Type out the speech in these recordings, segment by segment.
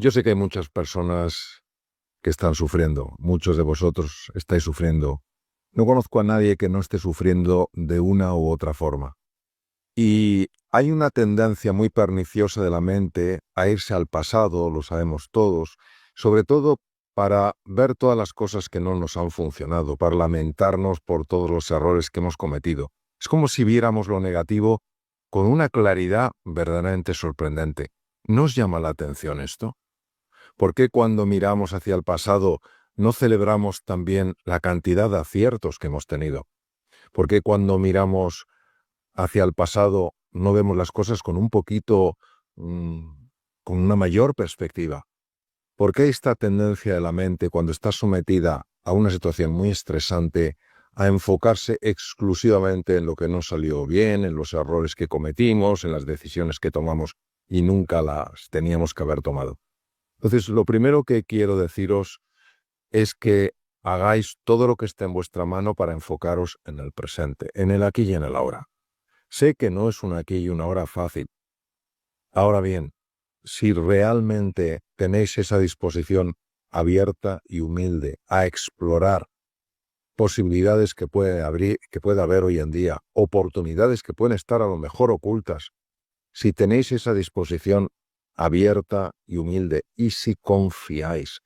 Yo sé que hay muchas personas que están sufriendo, muchos de vosotros estáis sufriendo. No conozco a nadie que no esté sufriendo de una u otra forma. Y hay una tendencia muy perniciosa de la mente a irse al pasado, lo sabemos todos, sobre todo para ver todas las cosas que no nos han funcionado, para lamentarnos por todos los errores que hemos cometido. Es como si viéramos lo negativo con una claridad verdaderamente sorprendente. ¿No os llama la atención esto? ¿Por qué cuando miramos hacia el pasado no celebramos también la cantidad de aciertos que hemos tenido? ¿Por qué cuando miramos hacia el pasado no vemos las cosas con un poquito, con una mayor perspectiva? ¿Por qué esta tendencia de la mente, cuando está sometida a una situación muy estresante, a enfocarse exclusivamente en lo que no salió bien, en los errores que cometimos, en las decisiones que tomamos y nunca las teníamos que haber tomado? Entonces, lo primero que quiero deciros es que hagáis todo lo que esté en vuestra mano para enfocaros en el presente, en el aquí y en el ahora. Sé que no es un aquí y una hora fácil. Ahora bien, si realmente tenéis esa disposición abierta y humilde a explorar posibilidades que puede haber hoy en día, oportunidades que pueden estar a lo mejor ocultas, si tenéis esa disposición abierta y humilde, y si confiáis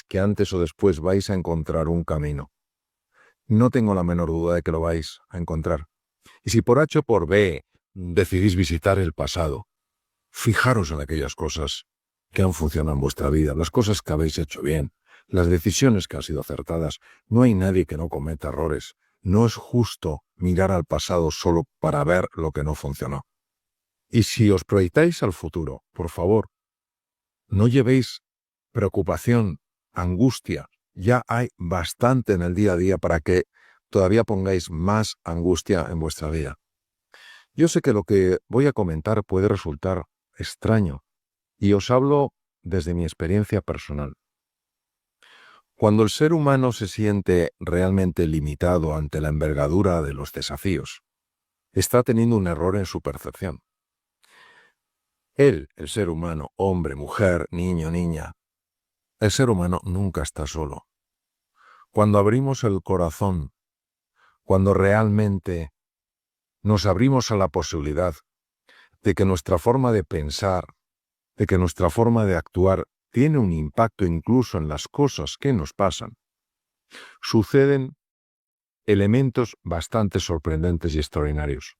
que antes o después vais a encontrar un camino, no tengo la menor duda de que lo vais a encontrar. Y si por H o por B decidís visitar el pasado, fijaros en aquellas cosas que han funcionado en vuestra vida, las cosas que habéis hecho bien, las decisiones que han sido acertadas. No hay nadie que no cometa errores. No es justo mirar al pasado solo para ver lo que no funcionó. Y si os proyectáis al futuro, por favor, no llevéis preocupación, angustia. Ya hay bastante en el día a día para que todavía pongáis más angustia en vuestra vida. Yo sé que lo que voy a comentar puede resultar extraño, y os hablo desde mi experiencia personal. Cuando el ser humano se siente realmente limitado ante la envergadura de los desafíos, está teniendo un error en su percepción. Él, el ser humano, hombre, mujer, niño, niña, el ser humano nunca está solo. Cuando abrimos el corazón, cuando realmente nos abrimos a la posibilidad de que nuestra forma de pensar, de que nuestra forma de actuar tiene un impacto incluso en las cosas que nos pasan, suceden elementos bastante sorprendentes y extraordinarios.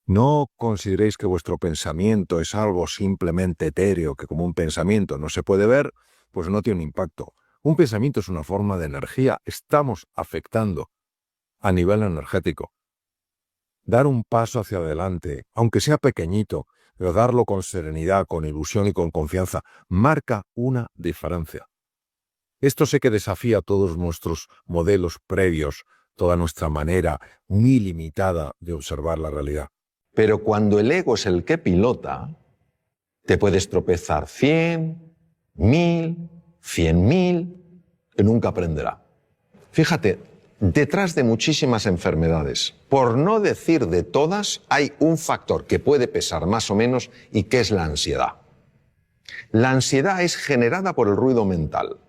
No consideréis que vuestro pensamiento es algo simplemente etéreo, que como un pensamiento no se puede ver, pues no tiene un impacto. Un pensamiento es una forma de energía. Estamos afectando a nivel energético. Dar un paso hacia adelante, aunque sea pequeñito, pero darlo con serenidad, con ilusión y con confianza, marca una diferencia. Esto sé que desafía todos nuestros modelos previos, toda nuestra manera muy limitada de observar la realidad. Pero cuando el ego es el que pilota, te puedes tropezar 100, 1000, 100.000, que nunca aprenderá. Fíjate, detrás de muchísimas enfermedades, por no decir de todas, hay un factor que puede pesar más o menos y que es la ansiedad. La ansiedad es generada por el ruido mental.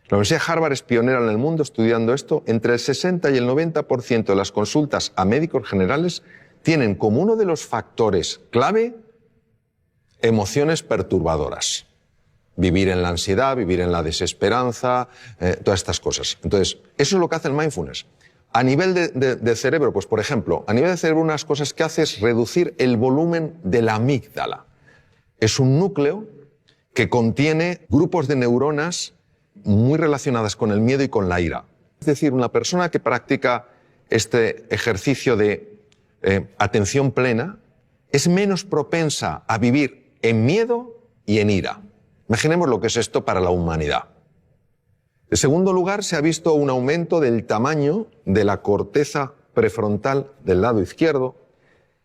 La Universidad de Harvard es pionera en el mundo estudiando esto. Entre el 60 y el 90% de las consultas a médicos generales tienen como uno de los factores clave emociones perturbadoras. Vivir en la ansiedad, vivir en la desesperanza, todas estas cosas. Entonces, eso es lo que hace el mindfulness. A nivel de cerebro, pues por ejemplo, a nivel de cerebro unas cosas que hace es reducir el volumen de la amígdala. Es un núcleo que contiene grupos de neuronas muy relacionadas con el miedo y con la ira. Es decir, una persona que practica este ejercicio de atención plena es menos propensa a vivir en miedo y en ira. Imaginemos lo que es esto para la humanidad. En segundo lugar, se ha visto un aumento del tamaño de la corteza prefrontal del lado izquierdo,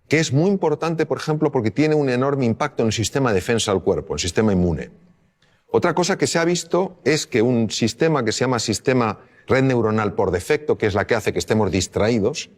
que es muy importante, por ejemplo, porque tiene un enorme impacto en el sistema de defensa del cuerpo, el sistema inmune. Otra cosa que se ha visto es que un sistema que se llama sistema red neuronal por defecto, que es la que hace que estemos distraídos,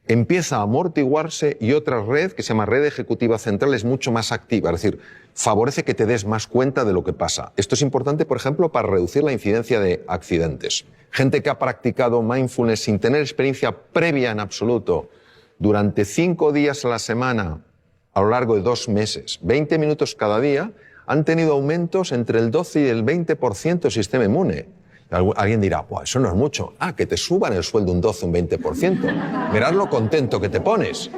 empieza a amortiguarse y otra red, que se llama red ejecutiva central, es mucho más activa, es decir, favorece que te des más cuenta de lo que pasa. Esto es importante, por ejemplo, para reducir la incidencia de accidentes. Gente que ha practicado mindfulness sin tener experiencia previa en absoluto, durante 5 días a la semana, a lo largo de 2 meses, 20 minutos cada día, han tenido aumentos entre el 12 y el 20% del sistema inmune. Alguien dirá, pues eso no es mucho. Ah, que te suban el sueldo un 12, un 20%. Mirad lo contento que te pones.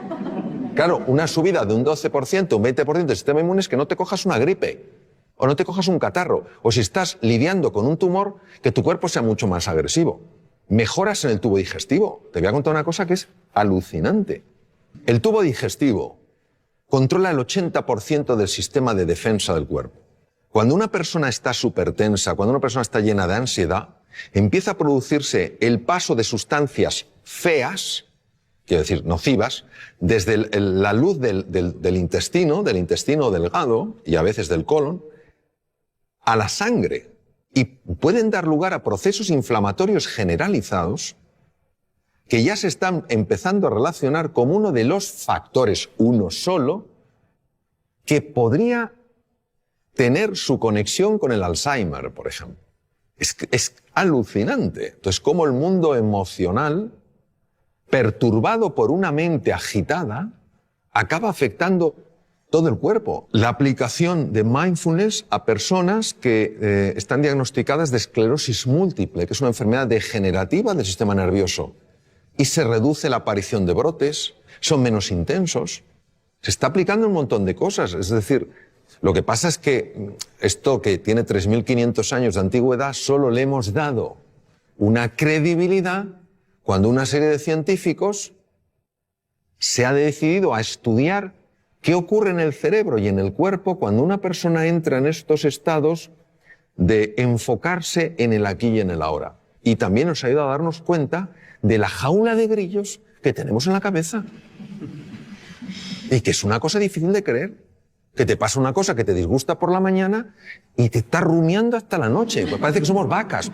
Claro, una subida de un 12%, un 20% del sistema inmune es que no te cojas una gripe, o no te cojas un catarro, o si estás lidiando con un tumor, que tu cuerpo sea mucho más agresivo. Mejoras en el tubo digestivo. Te voy a contar una cosa que es alucinante. El tubo digestivo controla el 80% del sistema de defensa del cuerpo. Cuando una persona está súper tensa, cuando una persona está llena de ansiedad, empieza a producirse el paso de sustancias feas, quiero decir nocivas, desde la luz del intestino delgado y a veces del colon, a la sangre. Y pueden dar lugar a procesos inflamatorios generalizados que ya se están empezando a relacionar como uno de los factores, uno solo, que podría tener su conexión con el Alzheimer, por ejemplo. Es alucinante. Entonces, cómo el mundo emocional, perturbado por una mente agitada, acaba afectando todo el cuerpo. La aplicación de mindfulness a personas que están diagnosticadas de esclerosis múltiple, que es una enfermedad degenerativa del sistema nervioso, y se reduce la aparición de brotes, son menos intensos. Se está aplicando un montón de cosas, es decir, lo que pasa es que esto que tiene 3.500 años de antigüedad solo le hemos dado una credibilidad cuando una serie de científicos se ha decidido a estudiar qué ocurre en el cerebro y en el cuerpo cuando una persona entra en estos estados de enfocarse en el aquí y en el ahora. Y también nos ha ayudado a darnos cuenta de la jaula de grillos que tenemos en la cabeza. Y que es una cosa difícil de creer. Que te pasa una cosa que te disgusta por la mañana y te está rumiando hasta la noche. Pues parece que somos vacas.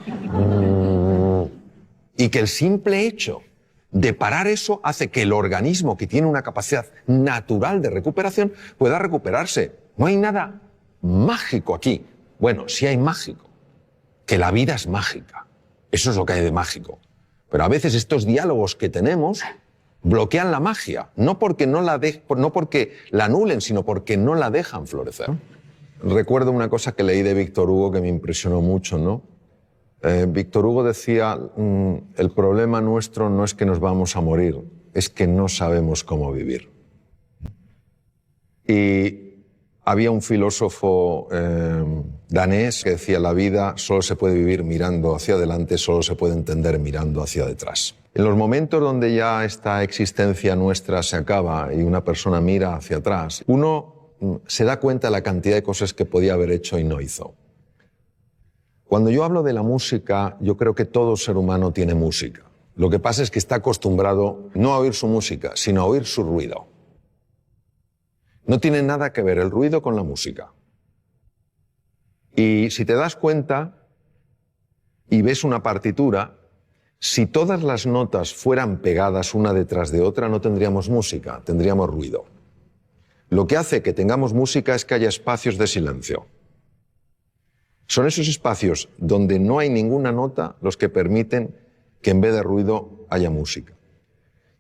Y que el simple hecho de parar eso hace que el organismo, que tiene una capacidad natural de recuperación, pueda recuperarse. No hay nada mágico aquí. Bueno, sí hay mágico. Que la vida es mágica. Eso es lo que hay de mágico. Pero a veces estos diálogos que tenemos bloquean la magia, no porque la anulen, sino porque no la dejan florecer. Recuerdo una cosa que leí de Víctor Hugo que me impresionó mucho, ¿no? Víctor Hugo decía, el problema nuestro no es que nos vamos a morir, es que no sabemos cómo vivir. Y había un filósofo danés que decía, la vida solo se puede vivir mirando hacia adelante, solo se puede entender mirando hacia detrás. En los momentos donde ya esta existencia nuestra se acaba y una persona mira hacia atrás, uno se da cuenta de la cantidad de cosas que podía haber hecho y no hizo. Cuando yo hablo de la música, yo creo que todo ser humano tiene música. Lo que pasa es que está acostumbrado no a oír su música, sino a oír su ruido. No tiene nada que ver el ruido con la música. Y si te das cuenta y ves una partitura, si todas las notas fueran pegadas una detrás de otra, no tendríamos música, tendríamos ruido. Lo que hace que tengamos música es que haya espacios de silencio. Son esos espacios donde no hay ninguna nota los que permiten que en vez de ruido haya música.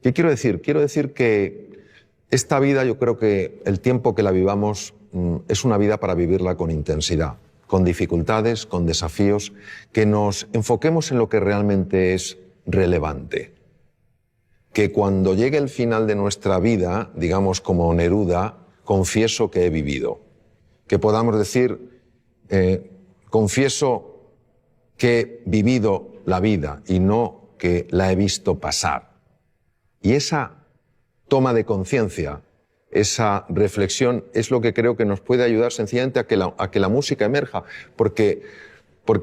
¿Qué quiero decir? Quiero decir que esta vida, yo creo que el tiempo que la vivamos es una vida para vivirla con intensidad, con dificultades, con desafíos, que nos enfoquemos en lo que realmente es relevante. Que cuando llegue el final de nuestra vida, digamos como Neruda, confieso que he vivido. Que podamos decir, confieso que he vivido la vida y no que la he visto pasar. Y esa toma de conciencia, esa reflexión es lo que creo que nos puede ayudar sencillamente a que la música emerja, porque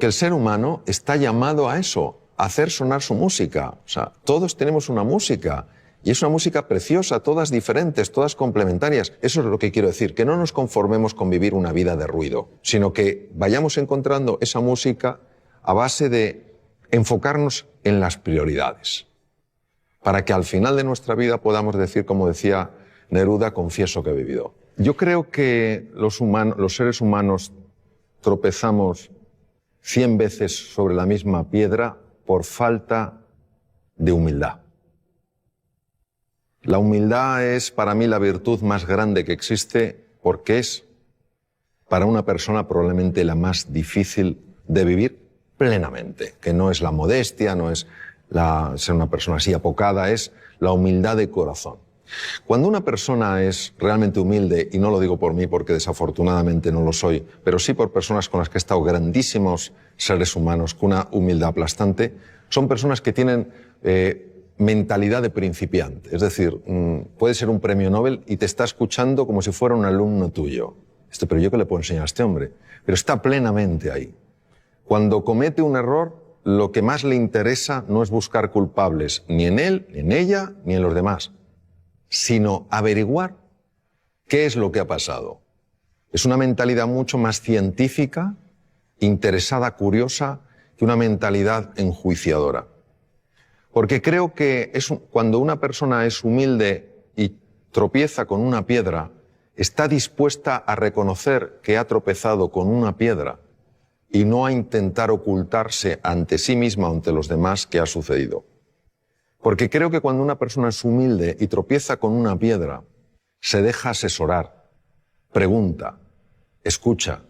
el ser humano está llamado a eso, a hacer sonar su música. O sea, todos tenemos una música y es una música preciosa, todas diferentes, todas complementarias. Eso es lo que quiero decir, que no nos conformemos con vivir una vida de ruido, sino que vayamos encontrando esa música a base de enfocarnos en las prioridades. para que al final de nuestra vida podamos decir, como decía Neruda, confieso que he vivido. Yo creo que los seres humanos tropezamos 100 veces sobre la misma piedra por falta de humildad. La humildad es para mí la virtud más grande que existe porque es para una persona probablemente la más difícil de vivir plenamente, que no es la modestia, no es ser una persona así apocada, es la humildad de corazón. Cuando una persona es realmente humilde, y no lo digo por mí porque desafortunadamente no lo soy, pero sí por personas con las que he estado, grandísimos seres humanos con una humildad aplastante, son personas que tienen mentalidad de principiante. Es decir, puede ser un premio Nobel y te está escuchando como si fuera un alumno tuyo. Pero ¿yo qué le puedo enseñar a este hombre? Pero está plenamente ahí. Cuando comete un error, lo que más le interesa no es buscar culpables ni en él, ni en ella, ni en los demás, sino averiguar qué es lo que ha pasado. Es una mentalidad mucho más científica, interesada, curiosa, que una mentalidad enjuiciadora. Porque creo que cuando una persona es humilde y tropieza con una piedra, está dispuesta a reconocer que ha tropezado con una piedra y no a intentar ocultarse ante sí misma o ante los demás qué ha sucedido. Porque creo que cuando una persona es humilde y tropieza con una piedra, se deja asesorar, pregunta, escucha,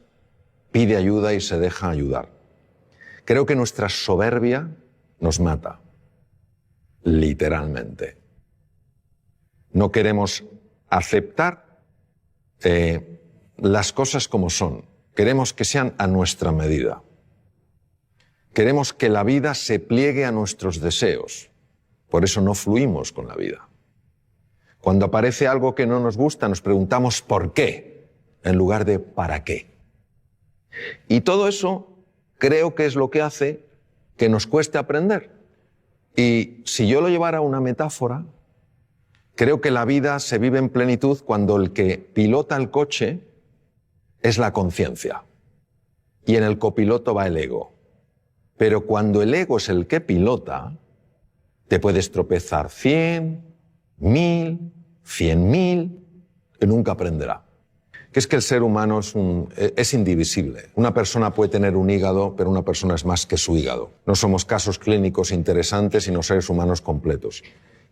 pide ayuda y se deja ayudar. Creo que nuestra soberbia nos mata, literalmente. No queremos aceptar las cosas como son. Queremos que sean a nuestra medida. Queremos que la vida se pliegue a nuestros deseos. Por eso no fluimos con la vida. Cuando aparece algo que no nos gusta, nos preguntamos ¿por qué? En lugar de ¿para qué? Y todo eso creo que es lo que hace que nos cueste aprender. Y si yo lo llevara a una metáfora, creo que la vida se vive en plenitud cuando el que pilota el coche es la conciencia y en el copiloto va el ego. Pero cuando el ego es el que pilota, te puedes tropezar 100, 1000, 100.000 y nunca aprenderá. Que es que el ser humano es indivisible. Una persona puede tener un hígado, pero una persona es más que su hígado. No somos casos clínicos interesantes, sino seres humanos completos.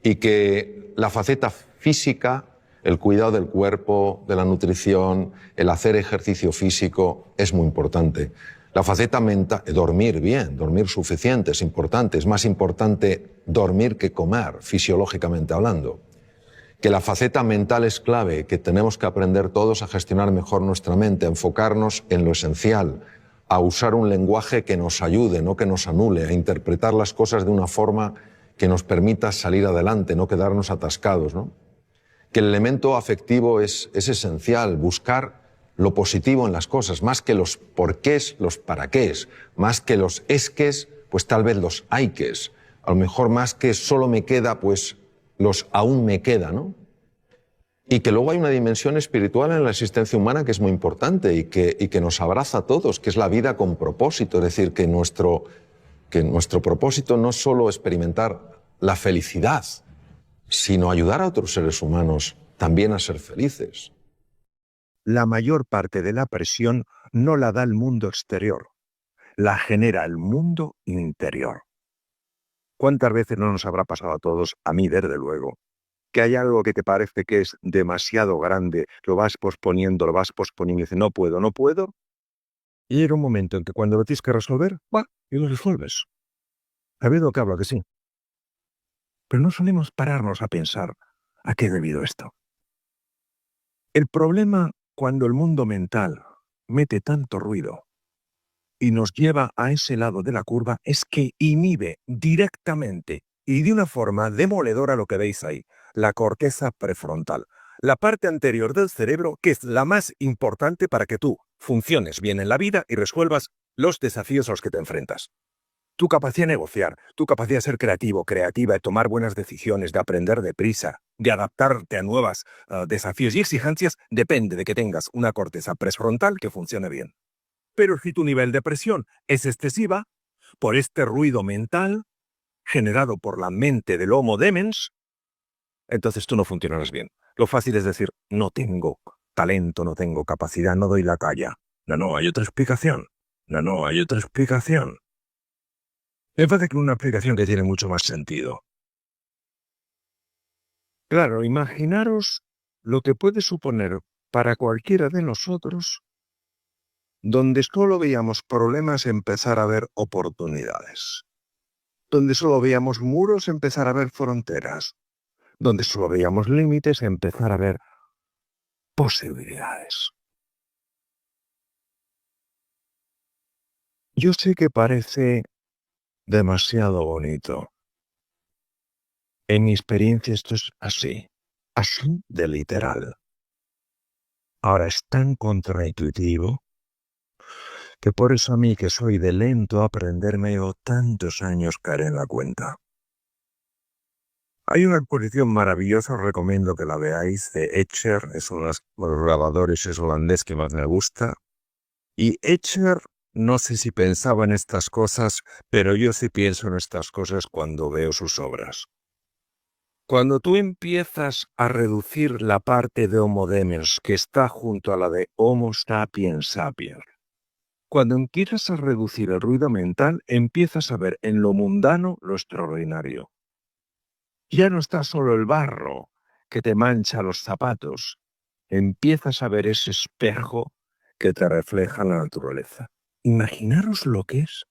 Y que la faceta física, el cuidado del cuerpo, de la nutrición, el hacer ejercicio físico es muy importante. La faceta mental, dormir bien, dormir suficiente es importante. Es más importante dormir que comer, fisiológicamente hablando. Que la faceta mental es clave, que tenemos que aprender todos a gestionar mejor nuestra mente, a enfocarnos en lo esencial, a usar un lenguaje que nos ayude, no que nos anule, a interpretar las cosas de una forma que nos permita salir adelante, no quedarnos atascados, ¿no? Que el elemento afectivo es esencial, buscar lo positivo en las cosas, más que los porqués, los paraqués, más que los esques, pues tal vez los hayques, a lo mejor más que solo me queda, pues los aún me queda, ¿no? Y que luego hay una dimensión espiritual en la existencia humana que es muy importante y que nos abraza a todos, que es la vida con propósito, es decir, que nuestro propósito no es solo experimentar la felicidad, sino ayudar a otros seres humanos también a ser felices. La mayor parte de la presión no la da el mundo exterior, la genera el mundo interior. ¿Cuántas veces no nos habrá pasado a todos, a mí desde luego, que hay algo que te parece que es demasiado grande, lo vas posponiendo y dices, no puedo, no puedo? Y llega un momento en que cuando lo tienes que resolver, va, y lo resuelves. ¿Ha habido que hablo que sí? Pero no solemos pararnos a pensar, ¿a qué he debido esto? El problema cuando el mundo mental mete tanto ruido y nos lleva a ese lado de la curva es que inhibe directamente y de una forma demoledora lo que veis ahí, la corteza prefrontal, la parte anterior del cerebro que es la más importante para que tú funciones bien en la vida y resuelvas los desafíos a los que te enfrentas. Tu capacidad de negociar, tu capacidad de ser creativo, creativa, de tomar buenas decisiones, de aprender deprisa, de adaptarte a nuevos desafíos y exigencias, depende de que tengas una corteza prefrontal que funcione bien. Pero si tu nivel de presión es excesiva, por este ruido mental, generado por la mente del Homo Demens, entonces tú no funcionarás bien. Lo fácil es decir, no tengo talento, no tengo capacidad, no doy la talla. No, hay otra explicación. No, hay otra explicación. Me parece que una explicación que tiene mucho más sentido. Claro, imaginaros lo que puede suponer para cualquiera de nosotros, donde solo veíamos problemas, empezar a ver oportunidades. Donde solo veíamos muros, empezar a ver fronteras. Donde solo veíamos límites, empezar a ver posibilidades. Yo sé que parece demasiado bonito. En mi experiencia esto es así de literal. Ahora es tan contraintuitivo que por eso a mí, que soy de lento aprender, me llevo tantos años caer en la cuenta. Hay una exposición maravillosa, os recomiendo que la veáis, de Escher, es uno de los grabadores, es holandés que más me gusta. Y Escher, no sé si pensaba en estas cosas, pero yo sí pienso en estas cosas cuando veo sus obras. Cuando tú empiezas a reducir la parte de Homo Demens que está junto a la de Homo sapiens sapiens, cuando empiezas a reducir el ruido mental, empiezas a ver en lo mundano lo extraordinario. Ya no está solo el barro que te mancha los zapatos, empiezas a ver ese espejo que te refleja la naturaleza. Imaginaros lo que es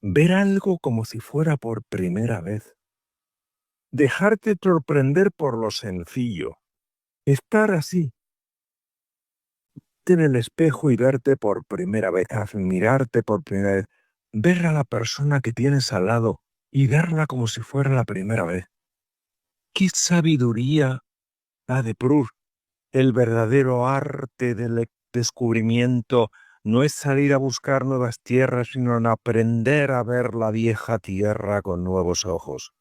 ver algo como si fuera por primera vez. Dejarte sorprender por lo sencillo. Estar así, en el espejo y verte por primera vez, admirarte por primera vez, ver a la persona que tienes al lado y verla como si fuera la primera vez. ¡Qué sabiduría la de Proust! El verdadero arte del descubrimiento no es salir a buscar nuevas tierras, sino en aprender a ver la vieja tierra con nuevos ojos.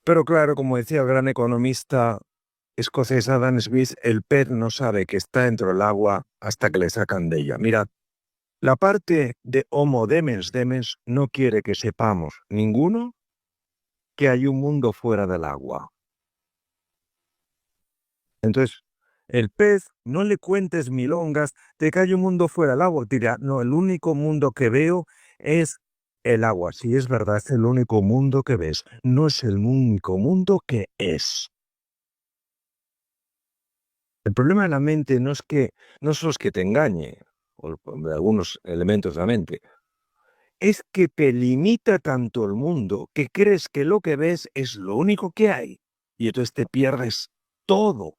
Pero claro, como decía el gran economista escocés Adam Smith, el pez no sabe que está dentro del agua hasta que le sacan de ella. Mirad, la parte de Homo Demens Demens no quiere que sepamos, ninguno, que hay un mundo fuera del agua. Entonces, el pez, no le cuentes milongas de que hay un mundo fuera del agua. Dirá, no, el único mundo que veo es el agua. Sí, es verdad, es el único mundo que ves. No es el único mundo que es. El problema de la mente no solo es que te engañe, o de algunos elementos de la mente, es que te limita tanto el mundo que crees que lo que ves es lo único que hay. Y entonces te pierdes todo